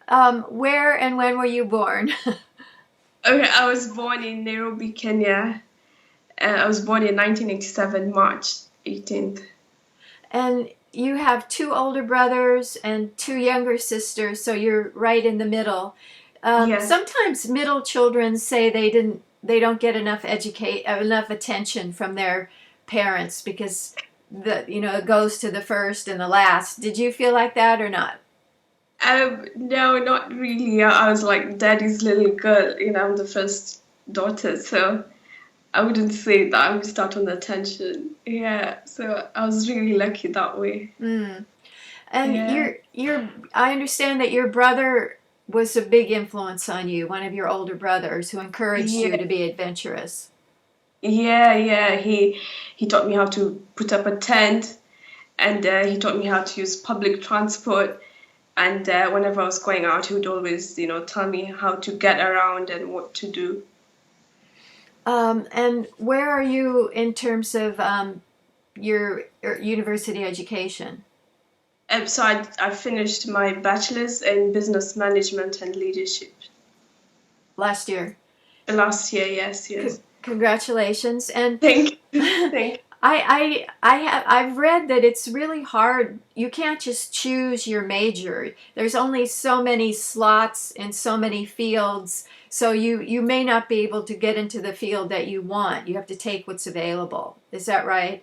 Where and when were you born? Okay, I was born in Nairobi, Kenya. I was born in 1987, March 18th. And you have two older brothers and two younger sisters, so you're right in the middle. Yes. Sometimes middle children say they don't get enough attention from their parents because it goes to the first and the last. Did you feel like that or not? No, not really. I was like daddy's little girl. I'm the first daughter, so I wouldn't say that I missed out on the attention. Yeah, so I was really lucky that way. Mm. And Yeah. I understand that your brother was a big influence on you, one of your older brothers who encouraged you Yeah, to be adventurous. yeah. He taught me how to put up a tent, and he taught me how to use public transport. And whenever I was going out, he would always, tell me how to get around and what to do. And where are you in terms of your university education? So I finished my bachelor's in business management and leadership Last year. last year. Yes, yes. Congratulations. And Thank you. I, Thank I've read that it's really hard. You can't just choose your major. There's only so many slots in so many fields. So you may not be able to get into the field that you want. You have to take what's available. Is that right?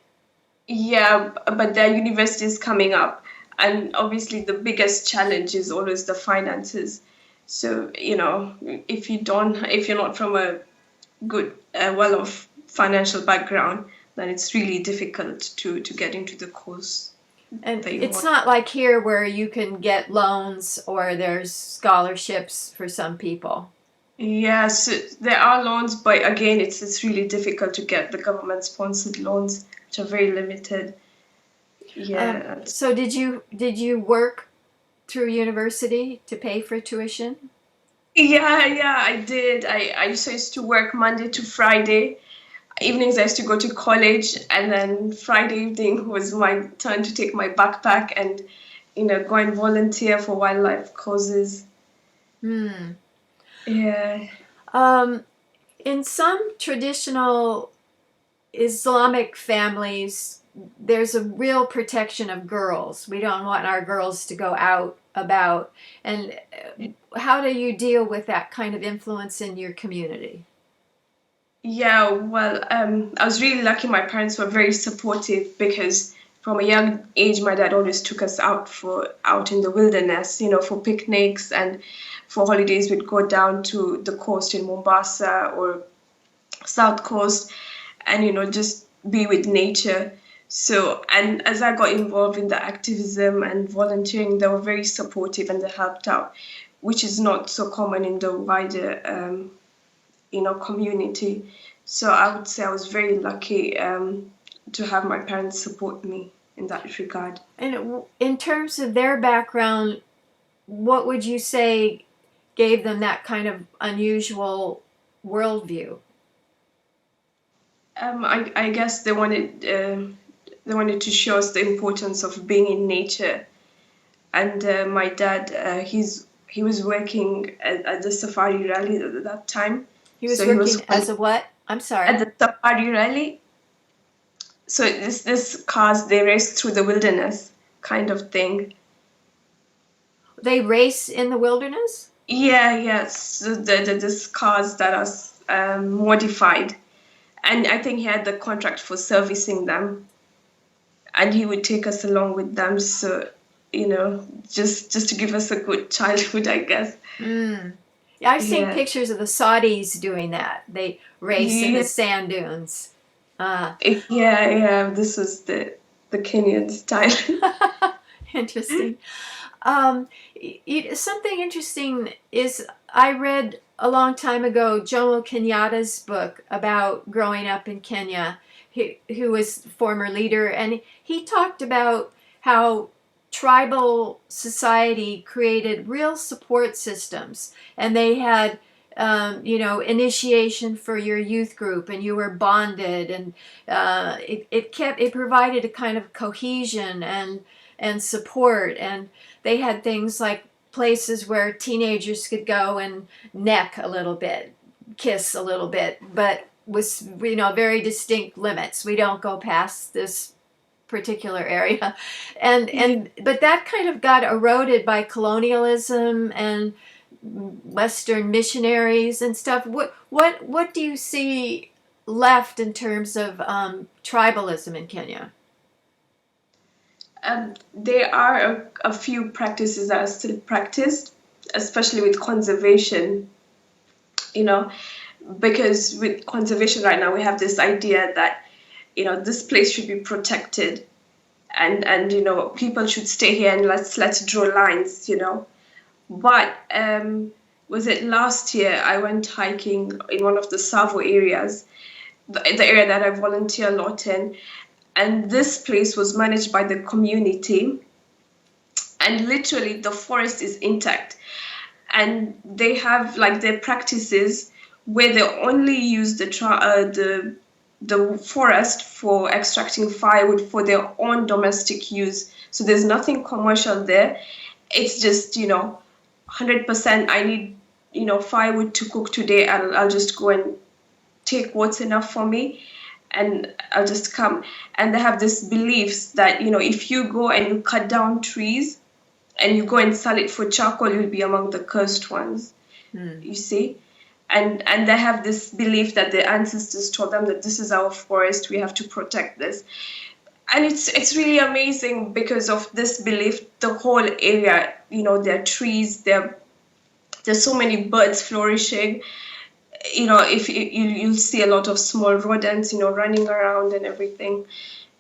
Yeah, but the university is coming up, and obviously the biggest challenge is always the finances. So, if you're not from a good, well-off financial background, then it's really difficult to get into the course And that you it's want. not like here where you can get loans or there's scholarships for some people. Yes, there are loans, but again, it's really difficult to get the government-sponsored loans, which are very limited. Yeah. So did you work through university to pay for tuition? Yeah, I did. I used to work Monday to Friday. Evenings I used to go to college, and then Friday evening was my turn to take my backpack and, go and volunteer for wildlife causes. Hmm. Yeah. Um, in some traditional Islamic families, there's a real protection of girls. We don't want our girls to go out about. And how do you deal with that kind of influence in your community? Yeah, well, I was really lucky. My parents were very supportive because from a young age, my dad always took us out in the wilderness, for picnics and for holidays. We'd go down to the coast in Mombasa or South Coast and, just be with nature. So, and as I got involved in the activism and volunteering, they were very supportive and they helped out, which is not so common in the wider community. So I would say I was very lucky to have my parents support me in that regard. And in terms of their background, what would you say gave them that kind of unusual worldview? I guess they wanted to show us the importance of being in nature. And my dad, he was working at the safari rally at that time, He was so he was working as a what? I'm at sorry. the safari rally. So this cars they race through the wilderness kind of thing. They race in the wilderness? Yeah, yes. So these cars that are modified, and I think he had the contract for servicing them, and he would take us along with them. So just to give us a good childhood, I guess. Mm. Yeah, I've seen Yeah, pictures of the Saudis doing that. They race in the yeah, sand dunes. Uh, yeah. This was the Kenyan style. Interesting. Um, Something interesting is I read a long time ago Jomo Kenyatta's book about growing up in Kenya, who was former leader, and he talked about how tribal society created real support systems, and they had initiation for your youth group, and you were bonded, and it provided a kind of cohesion and support, and they had things like places where teenagers could go and neck a little bit, kiss a little bit, but with, you know, very distinct limits. We don't go past this particular area. And but that kind of got eroded by colonialism and Western missionaries and stuff. What do you see left in terms of tribalism in Kenya? There are a few practices that are still practiced, especially with conservation, you know, because with conservation right now, we have this idea that, you know, this place should be protected and you know, people should stay here and let's draw lines, you know. But was it last year I went hiking in one of the Savo areas, the area that I volunteer a lot in, and this place was managed by the community, and literally the forest is intact, and they have like their practices where they only use the forest for extracting firewood for their own domestic use. So there's nothing commercial there. It's just, you know, 100% I need, you know, firewood to cook today, and I'll just go and take what's enough for me, and I'll just come. And they have this beliefs that, you know, if you go and you cut down trees and you go and sell it for charcoal, you'll be among the cursed ones. You see? And they have this belief that their ancestors told them that this is our forest, we have to protect this. And it's really amazing because of this belief. The whole area, you know, there are trees, there's so many birds flourishing. You know, if you'll see a lot of small rodents, you know, running around and everything.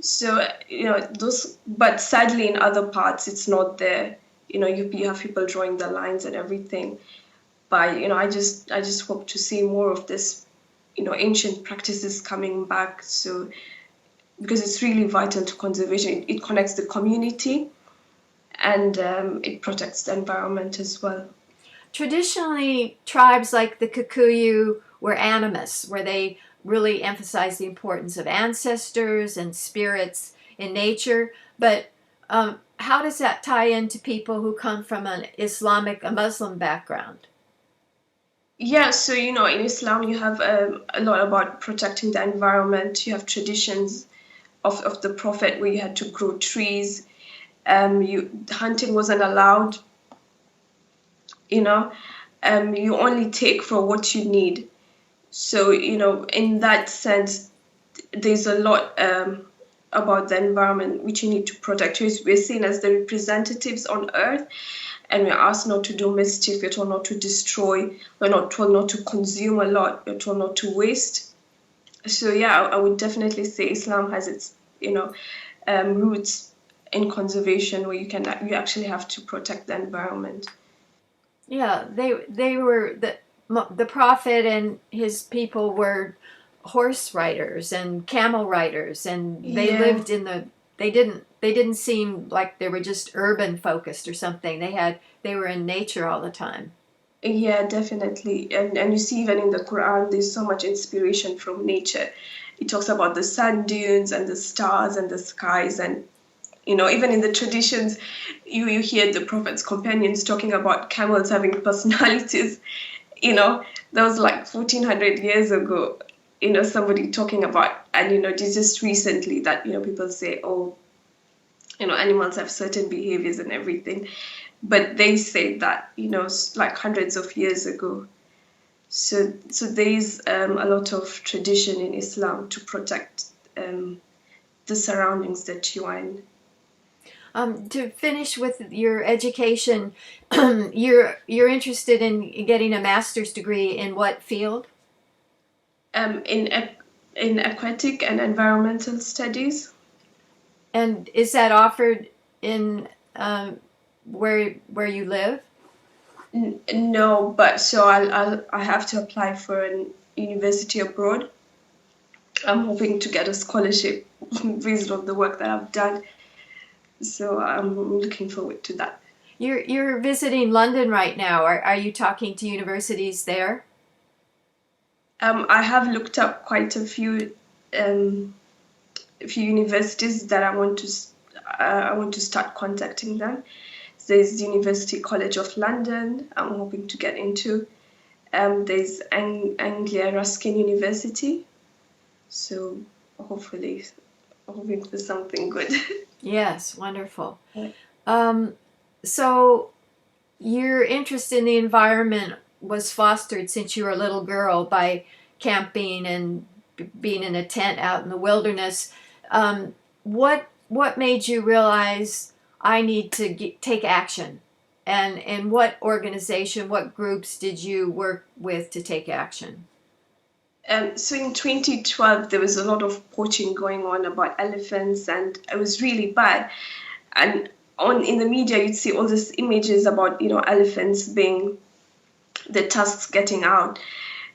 So, you know, those, but sadly in other parts it's not there. You know, you have people drawing the lines and everything. But, you know, I just hope to see more of this, you know, ancient practices coming back. So, because it's really vital to conservation. It connects the community, and it protects the environment as well. Traditionally, tribes like the Kikuyu were animists, where they really emphasize the importance of ancestors and spirits in nature. But how does that tie into people who come from a Muslim background? Yeah, so, you know, in Islam, you have a lot about protecting the environment. You have traditions of the Prophet where you had to grow trees. Hunting wasn't allowed. You know, you only take for what you need. So, you know, in that sense, there's a lot about the environment which you need to protect. We're seen as the representatives on earth, and we're asked not to do mischief, we're told not to destroy, we're not told not to consume a lot, we're told not to waste. So yeah, I would definitely say Islam has its, you know, roots in conservation, where you actually have to protect the environment. Yeah, they were the prophet and his people were horse riders and camel riders, and they Yeah. lived in the they didn't seem like they were just urban focused or something. They were in nature all the time. Yeah, definitely. And you see, even in the Quran, there's so much inspiration from nature. It talks about the sand dunes and the stars and the skies. And, you know, even in the traditions, you hear the Prophet's companions talking about camels having personalities. You know, that was like 1400 years ago, you know, somebody talking about, and, you know, just recently that, you know, people say, oh, you know, animals have certain behaviors and everything. But they say that, you know, like hundreds of years ago. So there's a lot of tradition in Islam to protect the surroundings that you are in. To finish with your education, you're interested in getting a master's degree in what field? In aquatic and environmental studies. And is that offered in where you live? No, but so I have to apply for an university abroad. I'm hoping to get a scholarship based on the work that I've done. So I'm looking forward to that. You're visiting London right now. Are you talking to universities there? I have looked up quite a few universities that I want to start contacting them. There's University College of London, I'm hoping to get into. There's Anglia Ruskin University. So hopefully, hoping for something good. Yes, wonderful. Yeah. So your interest in the environment was fostered since you were a little girl by camping and being in a tent out in the wilderness. What made you realize I need to take action? And what organization, what groups did you work with to take action? So in 2012, there was a lot of poaching going on about elephants, and it was really bad. And in the media, you'd see all these images about elephants being the tusks getting out,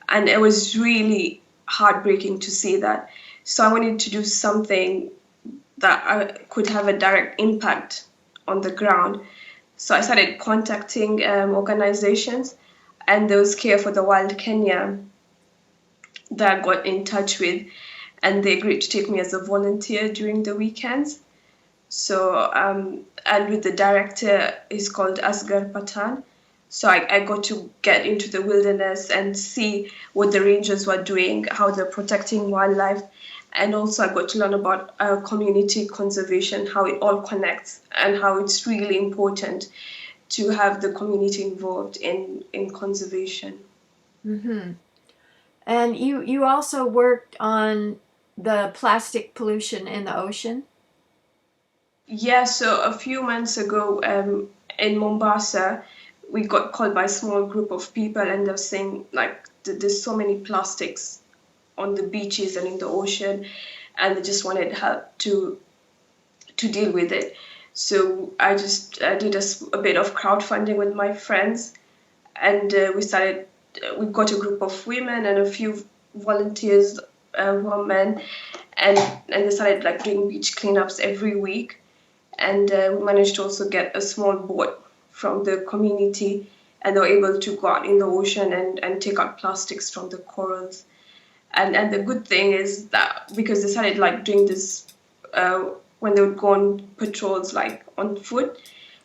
and it was really heartbreaking to see that. So I wanted to do something that I could have a direct impact on the ground. So I started contacting organizations, and there was Care for the Wild Kenya that I got in touch with, and they agreed to take me as a volunteer during the weekends. So, and with the director, he's called Asghar Patan. So I got to get into the wilderness and see what the rangers were doing, how they're protecting wildlife. And also I got to learn about community conservation, how it all connects, and how it's really important to have the community involved in conservation. Mm-hmm. And you also worked on the plastic pollution in the ocean? Yeah, so a few months ago in Mombasa, we got called by a small group of people, and they're saying like there's so many plastics on the beaches and in the ocean, and they just wanted help to deal with it. So I just did a bit of crowdfunding with my friends, and we got a group of women and a few volunteers, women, and they started like doing beach cleanups every week. And we managed to also get a small boat from the community, and they were able to go out in the ocean and take out plastics from the corals. And the good thing is that because they started like doing this when they would go on patrols like on foot,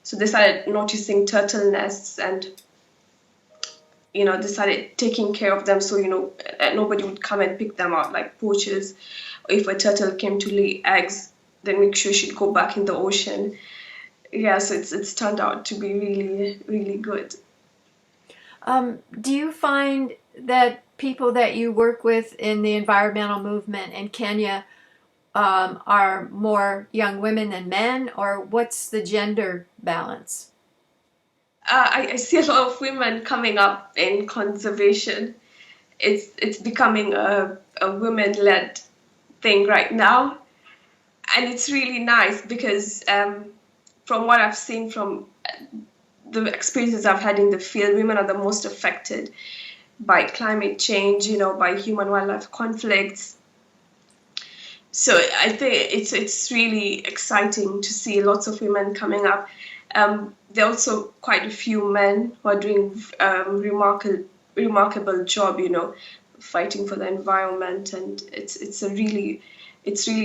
so they started noticing turtle nests, and they started taking care of them, so nobody would come and pick them out like poachers. Or if a turtle came to lay eggs, then make sure she'd go back in the ocean. Yeah, so it's turned out to be really, really good. Do you find that people that you work with in the environmental movement in Kenya are more young women than men, or what's the gender balance? I see a lot of women coming up in conservation. It's becoming a women-led thing right now, and it's really nice because from what I've seen from the experiences I've had in the field, women are the most affected by climate change, by human-wildlife conflicts. So I think it's really exciting to see lots of women coming up. There are also quite a few men who are doing remarkable job, fighting for the environment, and it's really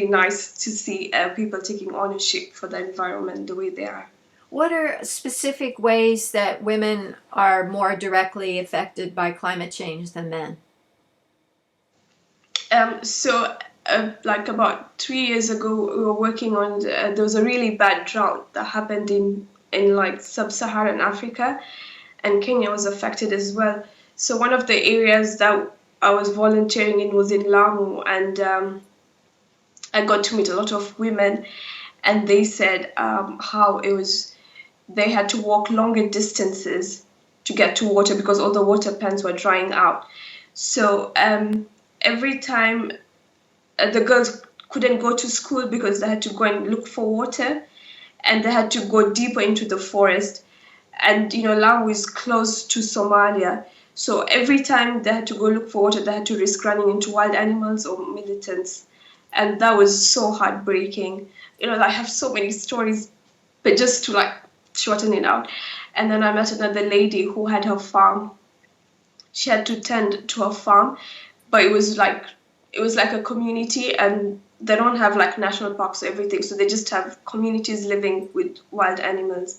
nice to see people taking ownership for the environment the way they are. What are specific ways that women are more directly affected by climate change than men? So like about 3 years ago, we were working on there was a really bad drought that happened in like sub-Saharan Africa, and Kenya was affected as well. So one of the areas that I was volunteering in was in Lamu, and I got to meet a lot of women, and they said how it was they had to walk longer distances to get to water because all the water pans were drying out. So every time the girls couldn't go to school because they had to go and look for water, and they had to go deeper into the forest. And Lamu is close to Somalia, so every time they had to go look for water, they had to risk running into wild animals or militants, and that was so heartbreaking. I have so many stories, but just to like shorten it out. And then I met another lady who had her farm. She had to tend to her farm, but it was like a community, and they don't have like national parks or everything, so they just have communities living with wild animals.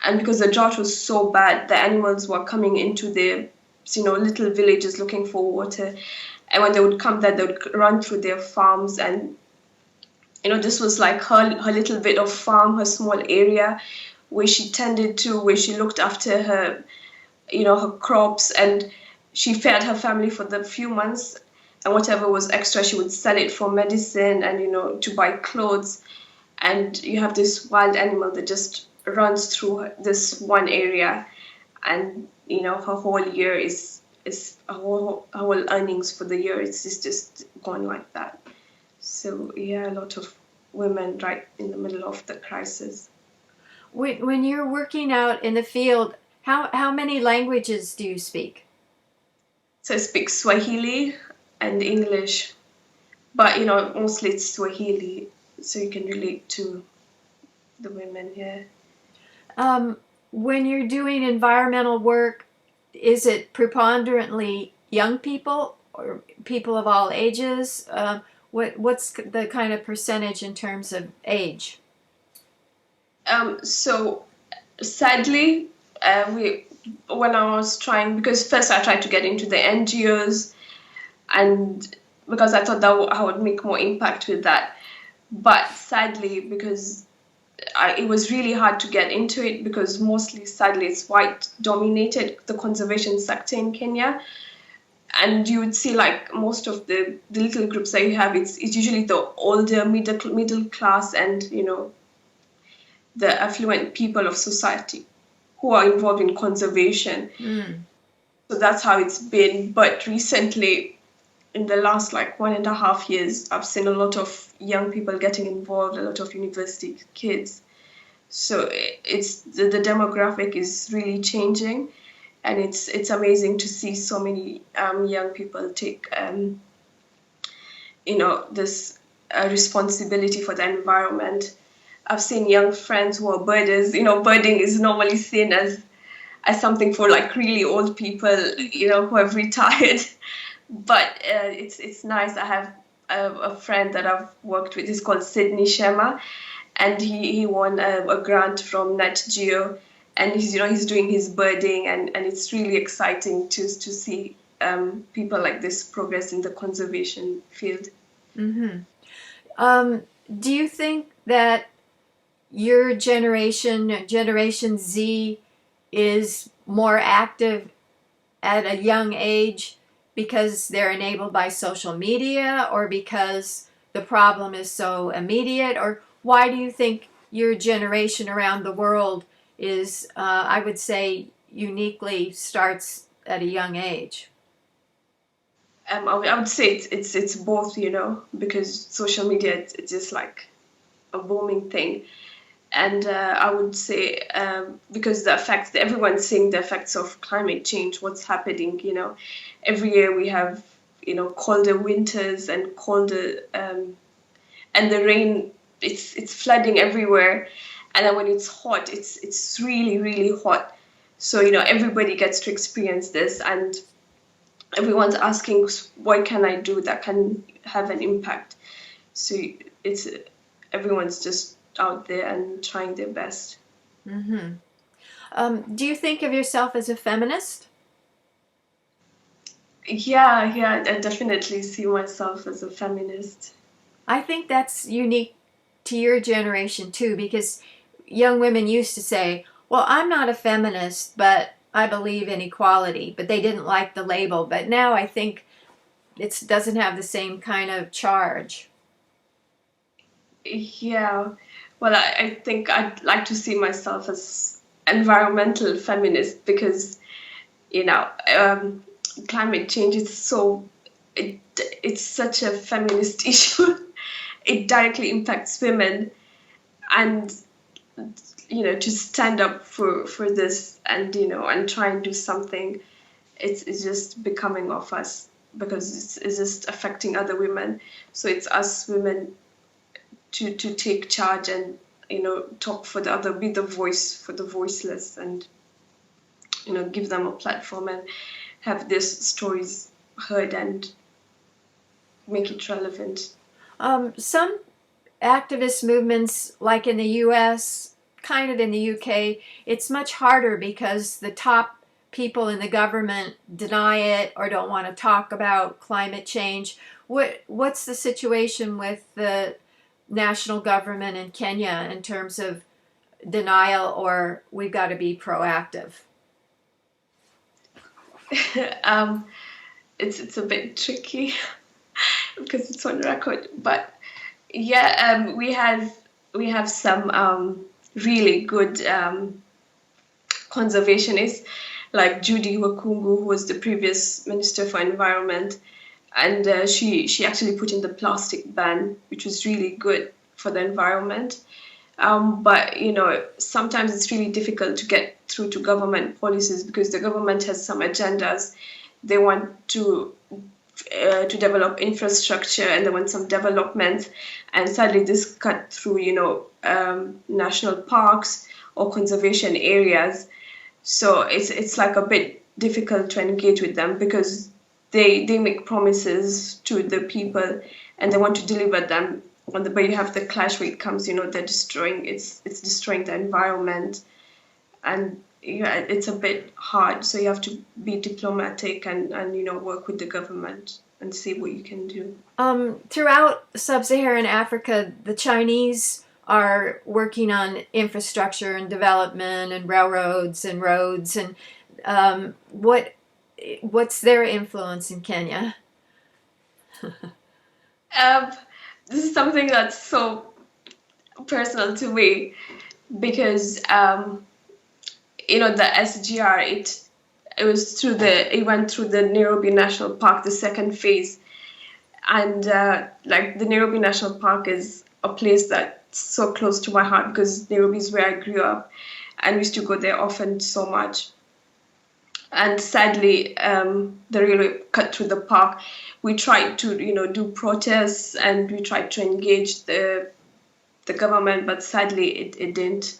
And because the drought was so bad, the animals were coming into the little villages looking for water. And when they would come there, they would run through their farms. And this was like her little bit of farm, her small area where she tended to, where she looked after her her crops, and she fed her family for the few months, and whatever was extra she would sell it for medicine and to buy clothes. And you have this wild animal that just runs through this one area, and her whole year is her whole earnings for the year is just gone like that. So yeah, a lot of women right in the middle of the crisis. When you're working out in the field, how many languages do you speak? So I speak Swahili and English, but mostly it's Swahili, so you can relate to the women here. When you're doing environmental work, is it preponderantly young people or people of all ages? What's the kind of percentage in terms of age? So sadly, we when I was trying, because first I tried to get into the NGOs, and because I thought that I would make more impact with that. But sadly, because it was really hard to get into it, because mostly, sadly, it's white dominated, the conservation sector in Kenya. And you would see like most of the little groups that you have, it's usually the older middle class and the affluent people of society who are involved in conservation. So that's how it's been. But recently, in the last like 1.5 years, I've seen a lot of young people getting involved, a lot of university kids. So it's the demographic is really changing, and it's amazing to see so many young people take this responsibility for the environment. I've seen young friends who are birders. Birding is normally seen as something for like really old people, who have retired. But it's nice. I have a friend that I've worked with. He's called Sydney Shema, and he won a grant from Nat Geo, and he's doing his birding, and it's really exciting to see people like this progress in the conservation field. Mm-hmm. Do you think that your Generation Z, is more active at a young age because they're enabled by social media, or because the problem is so immediate? Or why do you think your generation around the world is, I would say, uniquely starts at a young age? I would say it's both, because social media it's just like a booming thing. And I would say because the effects, everyone's seeing the effects of climate change, what's happening. Every year we have colder winters and colder and the rain. It's flooding everywhere, and then when it's hot, it's really really hot. So everybody gets to experience this, and everyone's asking, what can I do that can have an impact? So it's everyone's just out there and trying their best. Mm-hmm. Do you think of yourself as a feminist? Yeah, I definitely see myself as a feminist. I think that's unique to your generation too, because young women used to say, well, I'm not a feminist, but I believe in equality, but they didn't like the label. But now I think it doesn't have the same kind of charge. Yeah, well, I think I'd like to see myself as environmental feminist, because you know um, climate change is it, it's such a feminist issue. It directly impacts women, and to stand up for this, and and try and do something. It's just becoming of us, because it's just affecting other women. So it's us women to take charge, and talk for the other, be the voice for the voiceless, and give them a platform and have these stories heard and make it relevant. Some activist movements, like in the U.S., kind of in the UK, it's much harder because the top people in the government deny it or don't want to talk about climate change. What's the situation with the national government in Kenya in terms of denial, or we've got to be proactive? um, it's a bit tricky because it's on record, but yeah, we have some really good conservationists like Judy Wakungu, who was the previous Minister for Environment, and she actually put in the plastic ban, which was really good for the environment. But sometimes it's really difficult to get through to government policies because the government has some agendas. They want to develop infrastructure and they want some development, and sadly this cut through national parks or conservation areas. So it's like a bit difficult to engage with them because they make promises to the people and they want to deliver them but you have the clash where it comes, they're destroying it's destroying the environment, and it's a bit hard. So you have to be diplomatic and work with the government and see what you can do. Throughout sub-Saharan Africa, the Chinese are working on infrastructure and development and railroads and roads. And what's their influence in Kenya? This is something that's so personal to me because the SGR, it went through the Nairobi National Park, the second phase, and like the Nairobi National Park is a place that's so close to my heart because Nairobi is where I grew up and we used to go there often so much. And sadly, the railway cut through the park. We tried to, do protests and we tried to engage the government, but sadly, it didn't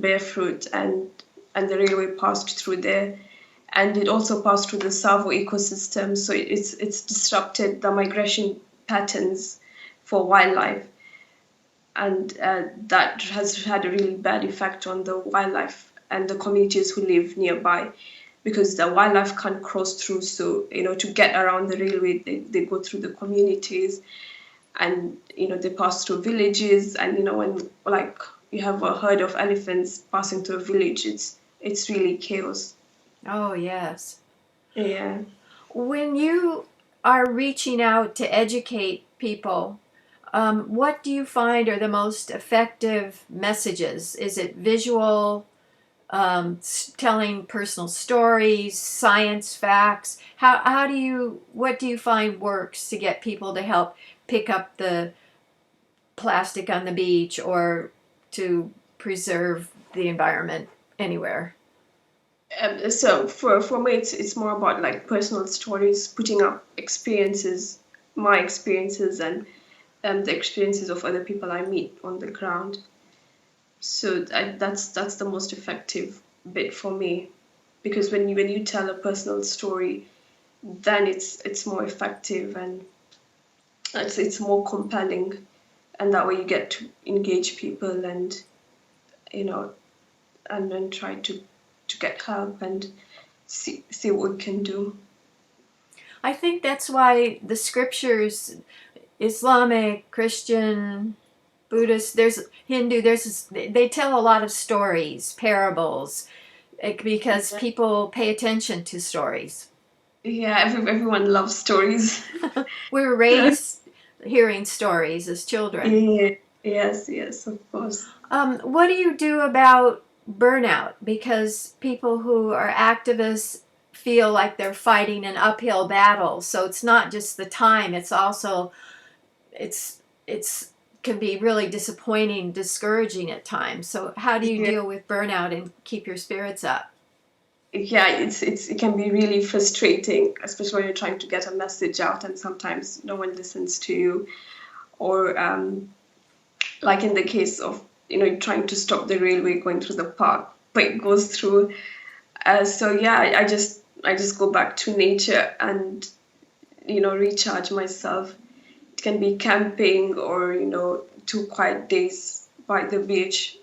bear fruit. And the railway passed through there, and it also passed through the Savo ecosystem. So it's disrupted the migration patterns for wildlife, and that has had a really bad effect on the wildlife and the communities who live nearby, because the wildlife can't cross through. So, to get around the railway, they go through the communities and, they pass through villages. And, when like you have a herd of elephants passing through a village, it's really chaos. Oh, yes. Yeah. When you are reaching out to educate people, what do you find are the most effective messages? Is it visual, telling personal stories, science facts? What do you find works to get people to help pick up the plastic on the beach or to preserve the environment anywhere? So for me, it's more about like personal stories, putting up experiences, my experiences, and the experiences of other people I meet on the ground. So that's the most effective bit for me, because when you tell a personal story, then it's more effective and it's more compelling, and that way you get to engage people and and then try to get help and see what we can do. I think that's why the scriptures, Islamic, Christian, Buddhist, there's Hindu, they tell a lot of stories, parables, because people pay attention to stories. Yeah, everyone loves stories. We were raised hearing stories as children. Yeah, yes, of course. What do you do about burnout? Because people who are activists feel like they're fighting an uphill battle. So it's not just the time, it's also it's can be really disappointing, discouraging at times. So how do you deal with burnout and keep your spirits up? Yeah, it can be really frustrating, especially when you're trying to get a message out and sometimes no one listens to you, or like in the case of trying to stop the railway going through the park, but it goes through. So yeah, I just go back to nature and recharge myself. It can be camping or 2 quiet days by the beach.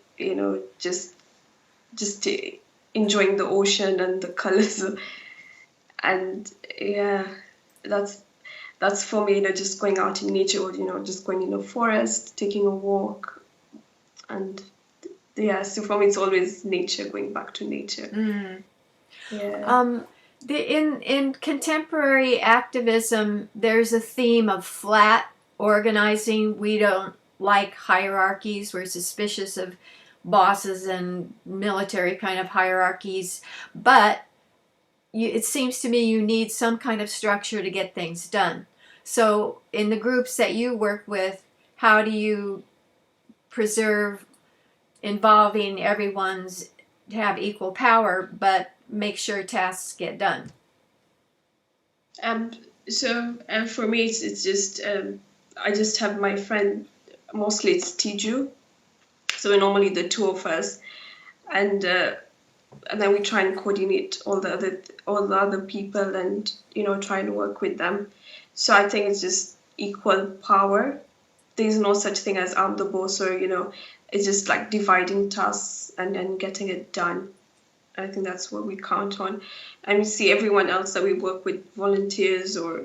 just enjoying the ocean and the colors. And yeah, that's for me, just going out in nature, or just going in a forest, taking a walk. And yeah, so for me it's always nature, going back to nature. Yeah. In contemporary activism, there's a theme of flat organizing. We don't like hierarchies. We're suspicious of bosses and military kind of hierarchies. But it seems to me you need some kind of structure to get things done. So in the groups that you work with, how do you preserve involving everyone's to have equal power, but make sure tasks get done? Um, so for me, it's just I just have my friend. Mostly it's Tiju. So we're normally the two of us, and then we try and coordinate all the other people, and try and work with them. So I think it's just equal power. There's no such thing as I'm the boss, or it's just like dividing tasks and getting it done. I think that's what we count on. And we see everyone else that we work with, volunteers or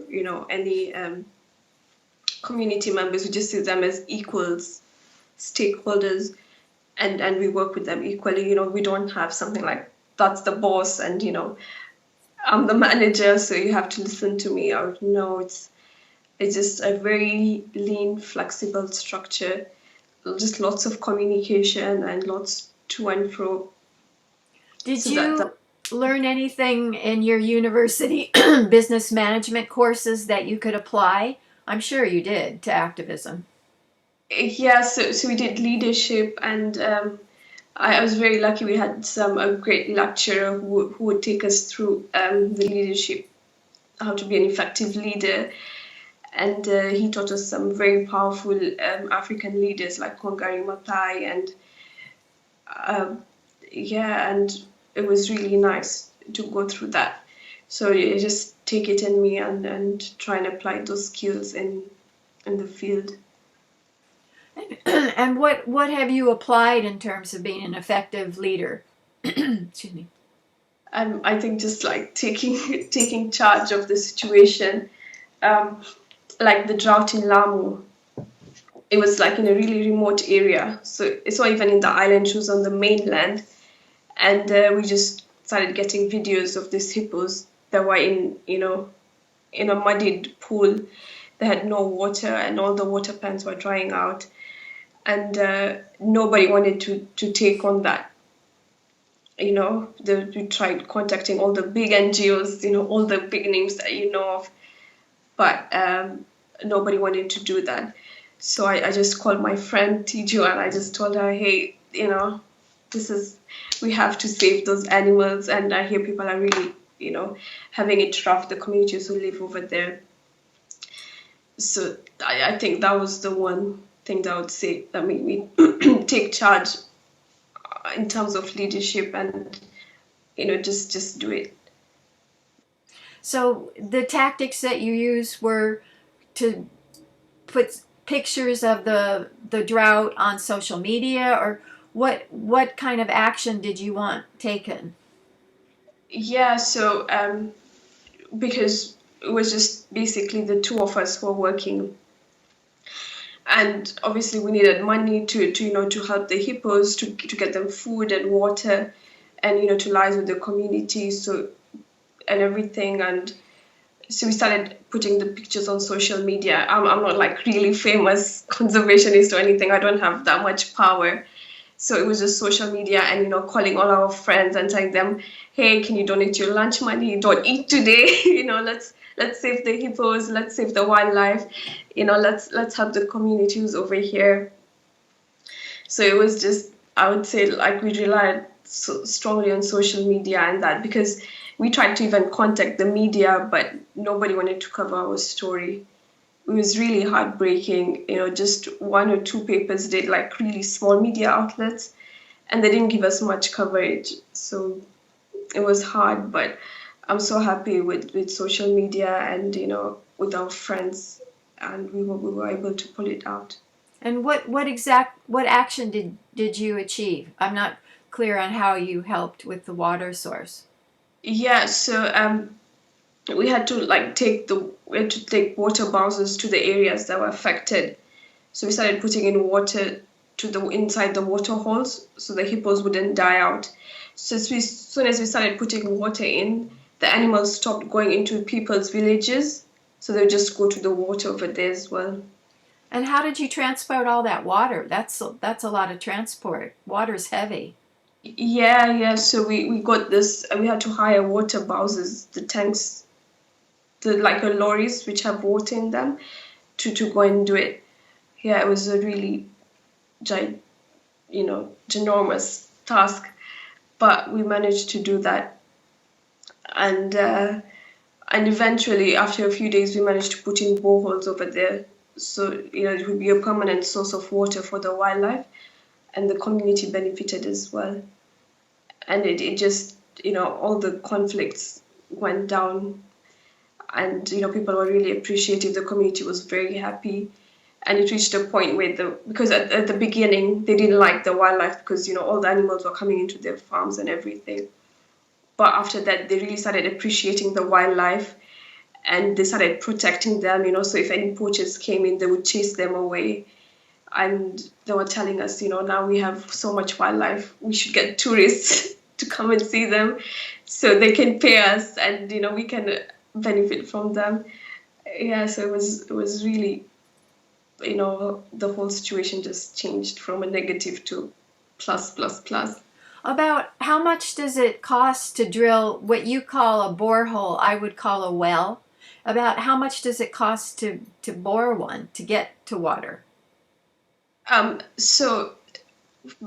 any community members, we just see them as equals, stakeholders, and we work with them equally. We don't have something like that's the boss and I'm the manager, so you have to listen to me. Or no, it's just a very lean, flexible structure, just lots of communication and lots to and fro. Did So you learn anything in your university business management courses that you could apply? I'm sure you did to activism. Yeah, so we did leadership, and I was very lucky. We had a great lecturer who would take us through the leadership, how to be an effective leader, and he taught us some very powerful African leaders like Wangari Maathai, and yeah, and it was really nice to go through that. So you just take it in me and try and apply those skills in the field. And what have you applied in terms of being an effective leader? Excuse me. I think just like taking charge of the situation, like the drought in Lamu. It was like in a really remote area, so it's not even in the island. She was on the mainland, and we just started getting videos of these hippos that were in a muddied pool. They had no water, and all the water plants were drying out, and nobody wanted to take on that. We tried contacting all the big NGOs, all the big names that you know of, but nobody wanted to do that. So I just called my friend Tiju, and I just told her, hey, we have to save those animals, and I hear people are really, having it rough, the communities who live over there. So I think that was the one thing that I would say that made me take charge in terms of leadership, and just do it. So the tactics that you used were to put pictures of the drought on social media, or what kind of action did you want taken? Yeah, so because it was just basically the two of us were working, and obviously we needed money to help the hippos, to get them food and water, and to liaise with the community, so and everything. And so we started putting the pictures on social media. I'm not like really famous conservationist or anything. I don't have that much power. So it was just social media, and calling all our friends and telling them, hey, can you donate your lunch money? Don't eat today. Let's save the hippos. Let's save the wildlife. Let's help the community who's over here. So it was just, I would say, like, we relied so strongly on social media and that, because we tried to even contact the media, but nobody wanted to cover our story. It was really heartbreaking. Just one or two papers did, like really small media outlets, and they didn't give us much coverage. So it was hard, but I'm so happy with social media and with our friends, and we were able to pull it out. And what action did you achieve? I'm not clear on how you helped with the water source. Yeah, so we had to take water bowsers to the areas that were affected. So we started putting in water to the inside the water holes so the hippos wouldn't die out. So as soon as we started putting water in, the animals stopped going into people's villages. So they would just go to the water over there as well. And how did you transport all that water? That's a lot of transport. Water's heavy. Yeah. So we got this. We had to hire water bowsers, the tanks, the like lorries which have water in them, to go and do it. Yeah, it was a really ginormous task, but we managed to do that. And eventually, after a few days, we managed to put in boreholes over there. So, it would be a permanent source of water for the wildlife, and the community benefited as well. And it just, all the conflicts went down, and, people were really appreciative. The community was very happy. And it reached a point where because at the beginning, they didn't like the wildlife because, all the animals were coming into their farms and everything. But after that, they really started appreciating the wildlife, and they started protecting them, so if any poachers came in, they would chase them away. And they were telling us, now we have so much wildlife, we should get tourists to come and see them so they can pay us, and, we can benefit from them. Yeah, so it was really, the whole situation just changed from a negative to plus, plus, plus. About how much does it cost to drill what you call a borehole, I would call a well? About how much does it cost to bore one to get to water? So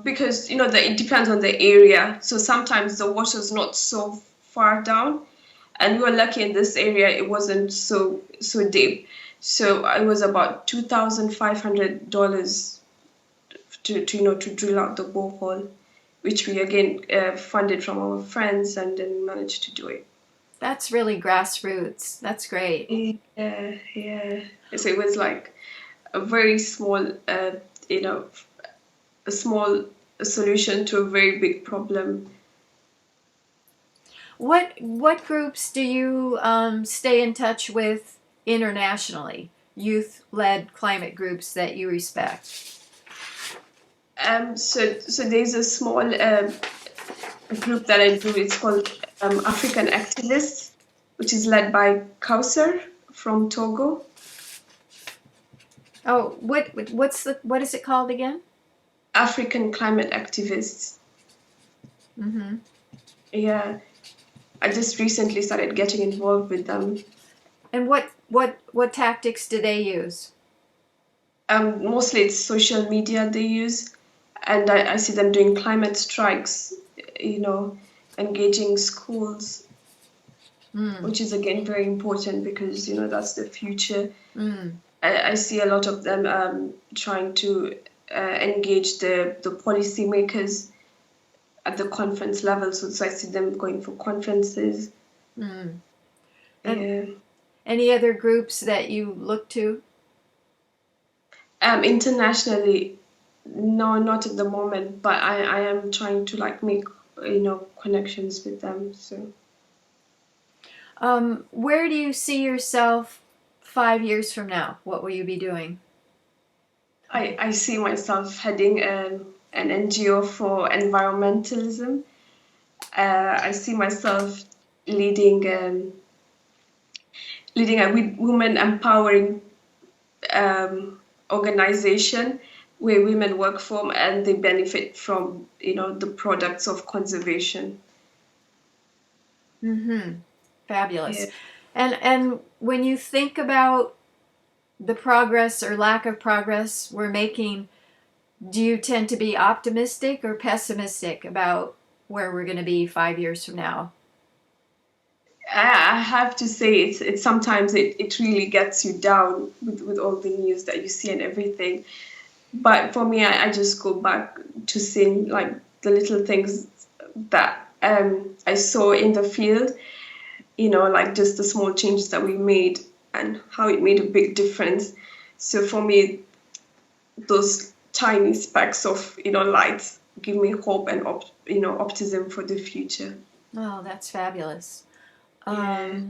because it depends on the area. So sometimes the water's not so far down, and we were lucky in this area it wasn't so deep. So it was about $2,500 to drill out the borehole, which we again funded from our friends, and then managed to do it. That's really grassroots. That's great. Yeah. So it was like a very small, a small solution to a very big problem. What groups do you stay in touch with internationally? Youth-led climate groups that you respect? So there's a small group that I do. It's called African Activists, which is led by Kausar from Togo. Oh, what is it called again? African Climate Activists. Mm-hmm. Yeah, I just recently started getting involved with them. And what tactics do they use? Mostly it's social media they use, and I see them doing climate strikes, engaging schools, which is again very important because that's the future. I see a lot of them trying to engage the policymakers at the conference level. So I see them going for conferences. And any other groups that you look to? Internationally, no, not at the moment. But I am trying to make connections with them. So. Where do you see yourself 5 years from now? What will you be doing? I see myself heading an NGO for environmentalism. I see myself leading a women empowering organization where women work from and they benefit from the products of conservation. Fabulous. Yeah. And when you think about the progress or lack of progress we're making, do you tend to be optimistic or pessimistic about where we're going to be 5 years from now? I have to say it's sometimes it really gets you down with all the news that you see and everything. But for me, I just go back to seeing the little things that I saw in the field, just the small changes that we made and how it made a big difference. So for me, those tiny specks of, light give me hope and optimism for the future. Oh, that's fabulous. Yeah.